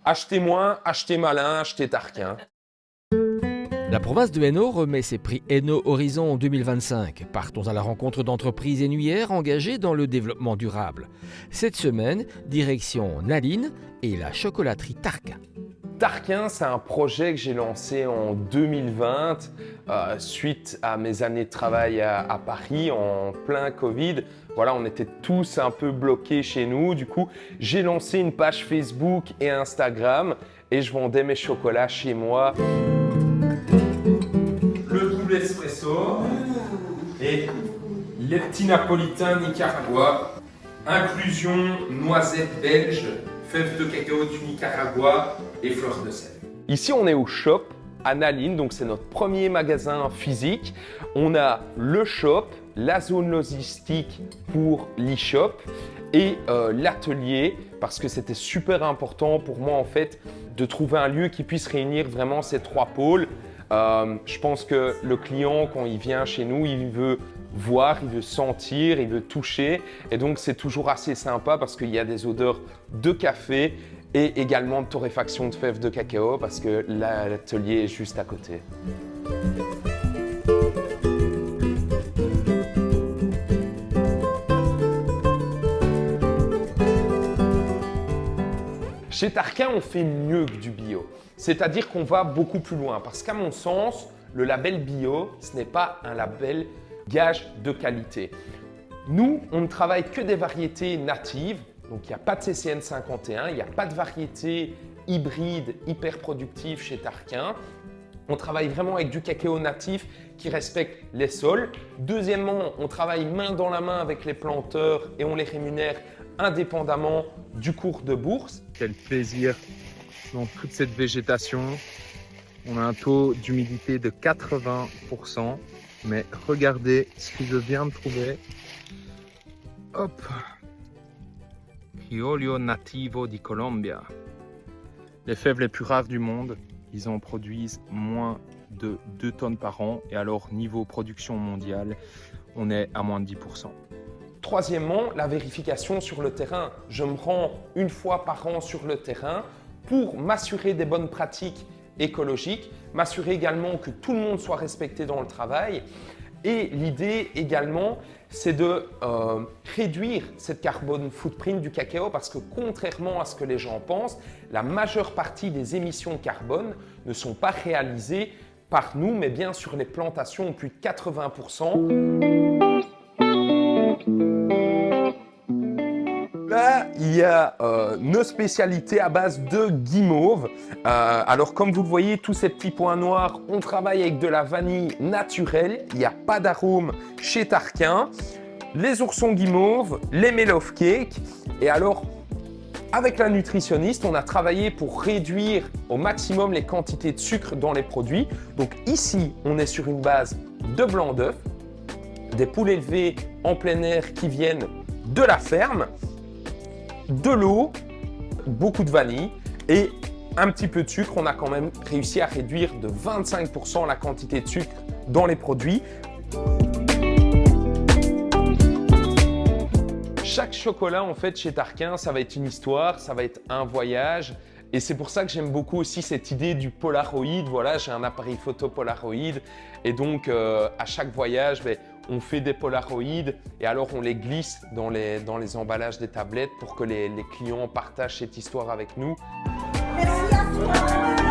Achetez moins, achetez malin, achetez Tarquin. La province de Hainaut remet ses prix Hainaut Horizon 2025. Partons à la rencontre d'entreprises hainouières engagées dans le développement durable. Cette semaine, direction Naline et la chocolaterie Tarquin. Tarquin, c'est un projet que j'ai lancé en 2020 suite à mes années de travail à Paris en plein Covid. Voilà, on était tous un peu bloqués chez nous. Du coup, j'ai lancé une page Facebook et Instagram et je vendais mes chocolats chez moi. Le double espresso et les petits napolitains Nicaragua. Inclusion noisette belge, fèves de cacao du Nicaragua et fleurs de sel. Ici, on est au shop à Naline, donc c'est notre premier magasin physique. On a le shop, la zone logistique pour l'e-shop et l'atelier parce que c'était super important pour moi en fait de trouver un lieu qui puisse réunir vraiment ces trois pôles. Je pense que le client, quand il vient chez nous, il veut voir, il veut sentir, il veut toucher. Et donc, c'est toujours assez sympa parce qu'il y a des odeurs de café et également de torréfaction de fèves de cacao parce que l'atelier est juste à côté. Chez Tarquin, on fait mieux que du bio. C'est-à-dire qu'on va beaucoup plus loin parce qu'à mon sens, le label bio, ce n'est pas un label gage de qualité. Nous, on ne travaille que des variétés natives, donc il n'y a pas de CCN 51, il n'y a pas de variété hybride hyper productive chez Tarquin. On travaille vraiment avec du cacao natif qui respecte les sols. Deuxièmement, on travaille main dans la main avec les planteurs et on les rémunère indépendamment du cours de bourse. Quel plaisir dans toute cette végétation. On a un taux d'humidité de 80%, mais regardez ce que je viens de trouver. Hop! Criollo nativo di Colombia. Les fèves les plus rares du monde, ils en produisent moins de 2 tonnes par an. Et alors, niveau production mondiale, on est à moins de 10%. Troisièmement, la vérification sur le terrain. Je me rends une fois par an sur le terrain pour m'assurer des bonnes pratiques écologiques, m'assurer également que tout le monde soit respecté dans le travail. Et l'idée également, c'est de réduire cette carbone footprint du cacao parce que contrairement à ce que les gens pensent, la majeure partie des émissions de carbone ne sont pas réalisées par nous, mais bien sur les plantations, plus de 80%. Là, il y a nos spécialités à base de guimauve. Alors, comme vous le voyez, tous ces petits points noirs, on travaille avec de la vanille naturelle. Il n'y a pas d'arôme chez Tarquin. Les oursons guimauve, les Melov Cake. Et alors, avec la nutritionniste, on a travaillé pour réduire au maximum les quantités de sucre dans les produits. Donc ici, on est sur une base de blanc d'œuf, des poules élevées en plein air qui viennent de la ferme, de l'eau, beaucoup de vanille et un petit peu de sucre. On a quand même réussi à réduire de 25% la quantité de sucre dans les produits. Chaque chocolat en fait chez Tarquin, ça va être une histoire, ça va être un voyage. Et c'est pour ça que j'aime beaucoup aussi cette idée du Polaroid. Voilà, j'ai un appareil photo Polaroid et donc à chaque voyage, on fait des Polaroids et alors on les glisse dans les emballages des tablettes pour que les clients partagent cette histoire avec nous. Merci à toi.